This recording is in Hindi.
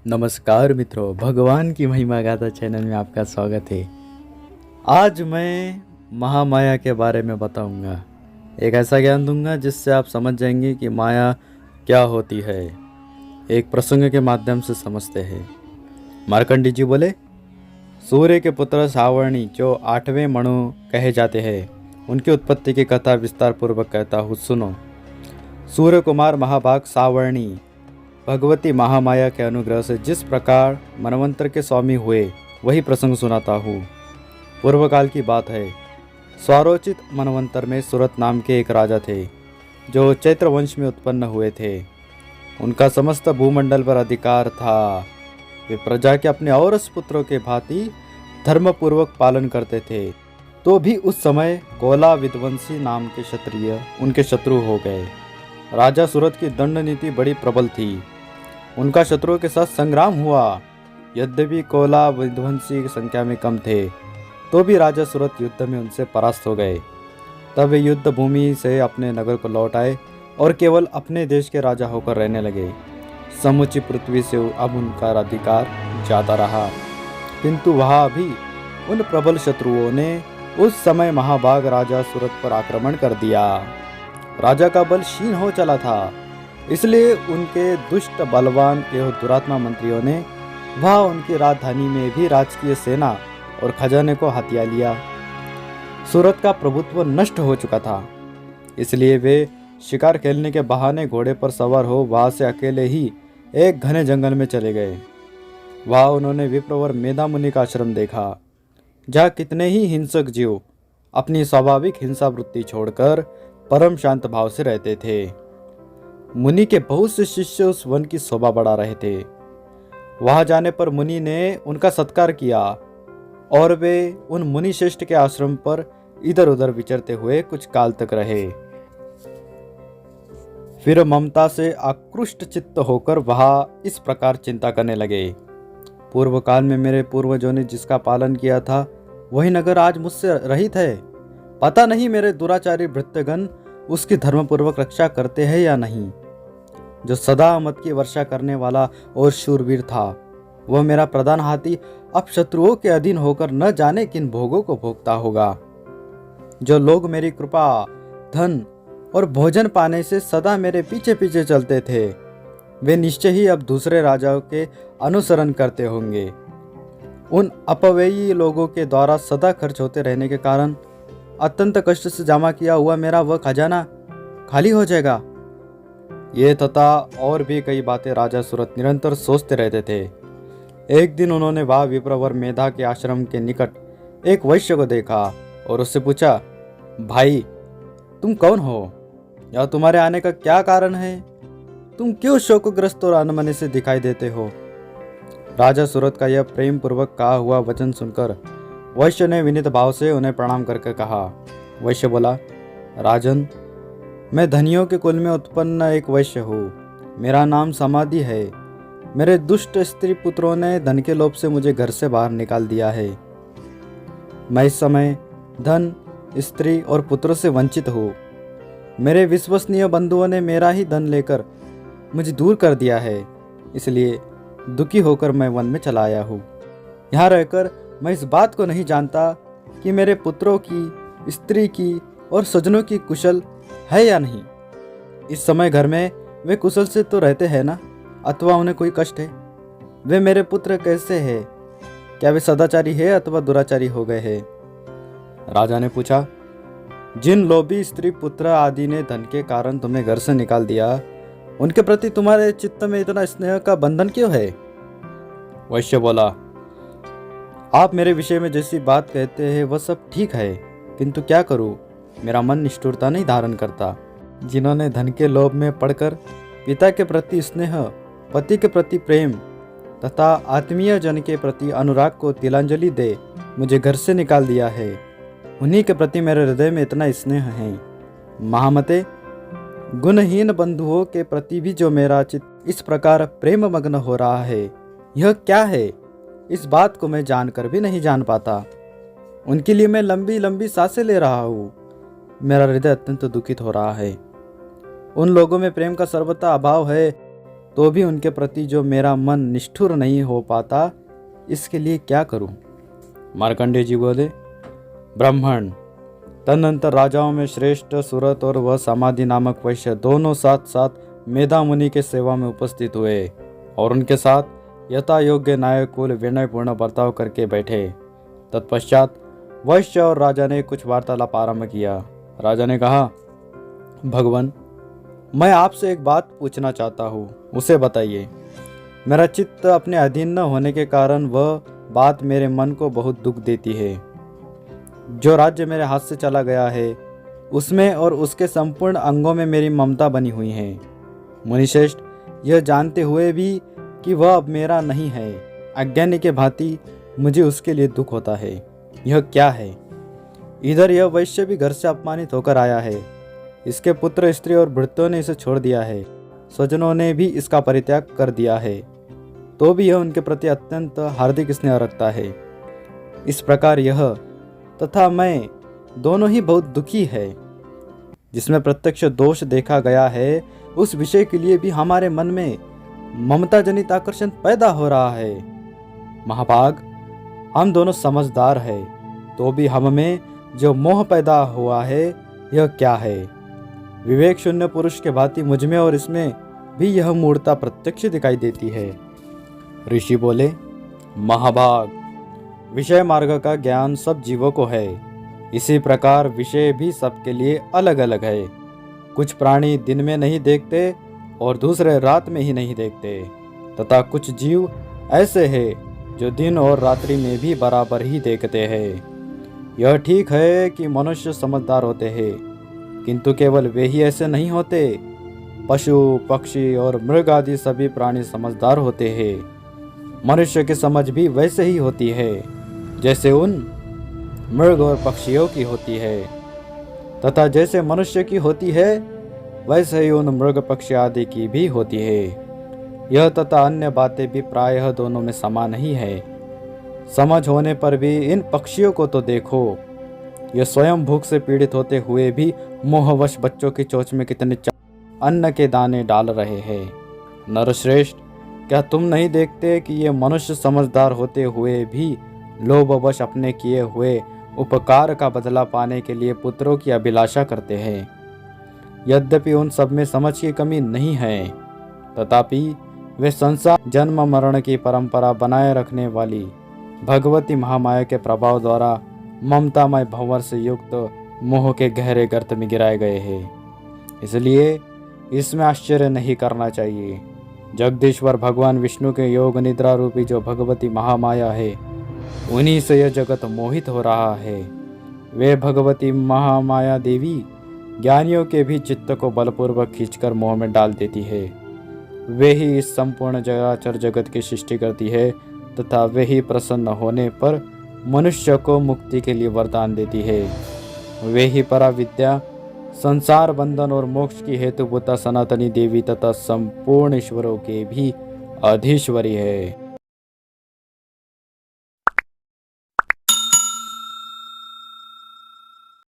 नमस्कार मित्रों, भगवान की महिमा गाथा चैनल में आपका स्वागत है। आज मैं महामाया के बारे में बताऊंगा। एक ऐसा ज्ञान दूंगा जिससे आप समझ जाएंगे कि माया क्या होती है। एक प्रसंग के माध्यम से समझते हैं। मार्कंडी जी बोले, सूर्य के पुत्र सावर्णी जो 8वें मनु कहे जाते हैं, उनकी उत्पत्ति की कथा विस्तार पूर्वक कहता हूँ, सुनो। सूर्य कुमार महाभाग सावर्णी भगवती महामाया के अनुग्रह से जिस प्रकार मनवंतर के स्वामी हुए, वही प्रसंग सुनाता हूँ। पूर्व काल की बात है। स्वारोचित मनवंतर में सुरत नाम के एक राजा थे, जो चैत्र वंश में उत्पन्न हुए थे। उनका समस्त भूमंडल पर अधिकार था। वे प्रजा के अपने औरस पुत्रों के भांति धर्मपूर्वक पालन करते थे। तो भी उस समय कोला विध्वंसी नाम के क्षत्रिय उनके शत्रु हो गए। राजा सूरत की दंड नीति बड़ी प्रबल थी। उनका शत्रुओं के साथ संग्राम हुआ। यद्यपि कोला विध्वंसी की संख्या में कम थे, तो भी राजा सूरत युद्ध में उनसे परास्त हो गए। तब वे युद्ध भूमि से अपने नगर को लौट आए और केवल अपने देश के राजा होकर रहने लगे। समूची पृथ्वी से अब उनका अधिकार जाता रहा, किंतु वहाँ भी उन प्रबल शत्रुओं ने उस समय महाभाग राजा सूरत पर आक्रमण कर दिया। राजा का बल क्षीण हो चला था, इसलिए उनके दुष्ट बलवान एवं दुरात्मा मंत्रियों ने वह उनकी राजधानी में भी राजकीय सेना और खजाने को हथिया लिया। सूरत का प्रभुत्व नष्ट हो चुका था, इसलिए वे शिकार खेलने के बहाने घोड़े पर सवार हो वहां से अकेले ही एक घने जंगल में चले गए। वहां उन्होंने विप्रवर मेधा मुनि का आश्रम देखा, जहाँ कितने ही हिंसक जीव अपनी स्वाभाविक हिंसा वृत्ति छोड़कर परम शांत भाव से रहते थे। मुनि के बहुत से शिष्य उस वन की शोभा बढ़ा रहे थे। वहां जाने पर मुनि ने उनका सत्कार किया और वे उन मुनि श्रेष्ठ के आश्रम पर इधर उधर विचरते हुए कुछ काल तक रहे। फिर ममता से आकृष्ट चित्त होकर वहां इस प्रकार चिंता करने लगे, पूर्व काल में मेरे पूर्वजों ने जिसका पालन किया था, वही नगर आज मुझसे रहित है। पता नहीं मेरे दुराचारी भृत्यगण उसकी धर्मपूर्वक रक्षा करते हैं या नहीं। जो सदा मत की वर्षा करने वाला और शूरवीर था, वह मेरा प्रधान हाथी अब शत्रुओं के अधीन होकर न जाने किन भोगों को भोगता होगा। जो लोग मेरी कृपा, धन और भोजन पाने से सदा मेरे पीछे पीछे चलते थे, वे निश्चय ही अब दूसरे राजाओं के अनुसरण करते होंगे। उन अपव्ययी लोगों के द्वारा सदा खर्च होते रहने के कारण अत्यंत कष्ट से जमा किया हुआ मेरा वह खजाना खाली हो जाएगा। ये तथा और भी कई बातें राजा सूरत निरंतर सोचते रहते थे। एक दिन उन्होंने वहां विप्रवर मेधा के आश्रम के निकट एक वैश्य को देखा और उससे पूछा, भाई तुम कौन हो या तुम्हारे आने का क्या कारण है? तुम क्यों शोकग्रस्त और अनमने से दिखाई देते हो? राजा सूरत का यह प्रेम पूर्वक कहा हुआ वचन सुनकर वैश्य ने विनीत भाव से उन्हें प्रणाम करके कहा। वैश्य बोला, राजन, मैं धनियों के कुल में उत्पन्न एक वैश्य हूँ। मेरा नाम समाधि है। मेरे दुष्ट स्त्री पुत्रों ने धन के लोभ से मुझे घर से बाहर निकाल दिया है। मैं इस समय धन, स्त्री और पुत्र से वंचित हूँ। मेरे विश्वसनीय बंधुओं ने मेरा ही धन लेकर मुझे दूर कर दिया है, इसलिए दुखी होकर मैं वन में चला आया हूँ। यहाँ रहकर मैं इस बात को नहीं जानता कि मेरे पुत्रों की, स्त्री की और स्वजनों की कुशल है या नहीं। इस समय घर में वे कुशल से तो रहते हैं ना, अथवा उन्हें कोई कष्ट है? वे मेरे पुत्र कैसे हैं? क्या वे सदाचारी है अथवा दुराचारी हो गए हैं? राजा ने पूछा, जिन लोभी स्त्री पुत्र आदि ने धन के कारण तुम्हें घर से निकाल दिया, उनके प्रति तुम्हारे चित्त में इतना स्नेह का बंधन क्यों है? वैश्य बोला, आप मेरे विषय में जैसी बात कहते हैं वह सब ठीक है, किंतु क्या करूं, मेरा मन निष्ठुरता नहीं धारण करता। जिन्होंने धन के लोभ में पड़कर पिता के प्रति स्नेह, पति के प्रति प्रेम तथा आत्मीय जन के प्रति अनुराग को तिलांजलि दे मुझे घर से निकाल दिया है, उन्हीं के प्रति मेरे हृदय में इतना स्नेह है। महामते, गुणहीन बंधुओं के प्रति भी जो मेरा चित्त इस प्रकार प्रेम मग्न हो रहा है, यह क्या है? इस बात को मैं जानकर भी नहीं जान पाता। उनके लिए मैं लंबी लंबी सांसें ले रहा हूँ। मेरा हृदय अत्यंत दुखित हो रहा है। उन लोगों में प्रेम का सर्वथा अभाव है तो भी उनके प्रति जो मेरा मन निष्ठुर नहीं हो पाता, इसके लिए क्या करूं? मार्कंडेय जी बोले, ब्राह्मण, तदनंतर राजाओं में श्रेष्ठ सुरत और वह समाधि नामक वैश्य दोनों साथ साथ मेधा मुनि के सेवा में उपस्थित हुए और उनके साथ यथा योग्य न्यायकुल विनयपूर्ण बर्ताव करके बैठे। तत्पश्चात वैश्य और राजा ने कुछ वार्तालाप आरंभ किया। राजा ने कहा, भगवान, मैं आपसे एक बात पूछना चाहता हूँ, उसे बताइए। मेरा चित्त अपने अधीन न होने के कारण वह बात मेरे मन को बहुत दुख देती है। जो राज्य मेरे हाथ से चला गया है, उसमें और उसके संपूर्ण अंगों में मेरी ममता बनी हुई है। मुनिश्रेष्ठ, यह जानते हुए भी कि वह अब मेरा नहीं है, अज्ञानी के भांति मुझे उसके लिए दुख होता है। यह क्या है? इधर यह वैश्य भी घर से अपमानित होकर आया है। इसके पुत्र स्त्री और भृत्यों ने इसे छोड़ दिया है। स्वजनों ने भी इसका परित्याग कर दिया है, तो भी यह उनके प्रति अत्यंत हार्दिक स्नेह रखता है। इस प्रकार यह तथा मैं दोनों ही बहुत दुखी है। जिसमें प्रत्यक्ष दोष देखा गया है, उस विषय के लिए भी हमारे मन में ममता जनित आकर्षण पैदा हो रहा है। महाभाग, हम दोनों समझदार हैं, तो भी हम में जो मोह पैदा हुआ है, यह क्या है? विवेक शून्य पुरुष के भांति मुझमें और इसमें भी यह मूर्ता प्रत्यक्ष दिखाई देती है। ऋषि बोले, महाभाग, विषय मार्ग का ज्ञान सब जीवों को है। इसी प्रकार विषय भी सबके लिए अलग अलग है। कुछ प्राणी दिन में नहीं देखते और दूसरे रात में ही नहीं देखते, तथा कुछ जीव ऐसे हैं जो दिन और रात्रि में भी बराबर ही देखते हैं। यह ठीक है कि मनुष्य समझदार होते हैं, किंतु केवल वे ही ऐसे नहीं होते। पशु, पक्षी और मृग आदि सभी प्राणी समझदार होते हैं। मनुष्य की समझ भी वैसे ही होती है जैसे उन मृग और पक्षियों की होती है, तथा जैसे मनुष्य की होती है वैसे ही उन मृग पक्षी आदि की भी होती है। यह तथा अन्य बातें भी प्रायः दोनों में समान ही है। समझ होने पर भी इन पक्षियों को तो देखो, ये स्वयं भूख से पीड़ित होते हुए भी मोहवश बच्चों की चोंच में कितने अन्न के दाने डाल रहे हैं। नरश्रेष्ठ, क्या तुम नहीं देखते कि ये मनुष्य समझदार होते हुए भी लोभवश अपने किए हुए उपकार का बदला पाने के लिए पुत्रों की अभिलाषा करते हैं? यद्यपि उन सब में समझ की कमी नहीं है, तथापि वे संसार जन्म मरण की परंपरा बनाए रखने वाली भगवती महामाया के प्रभाव द्वारा ममतामय भंवर से युक्त मोह के गहरे गर्त में गिराए गए हैं। इसलिए इसमें आश्चर्य नहीं करना चाहिए। जगदीश्वर भगवान विष्णु के योग निद्रा रूपी जो भगवती महामाया है, उन्हीं से यह जगत मोहित हो रहा है। वे भगवती महामाया देवी ज्ञानियों के भी चित्त को बलपूर्वक खींचकर मोह में डाल देती है। वे ही इस संपूर्ण चराचर जगत की सृष्टि करती है, तथा वे ही प्रसन्न होने पर मनुष्य को मुक्ति के लिए वरदान देती है। वे ही पराविद्या, संसार बंधन और मोक्ष की हेतुभूता सनातनी देवी तथा संपूर्ण ईश्वरों के भी अधीश्वरी है।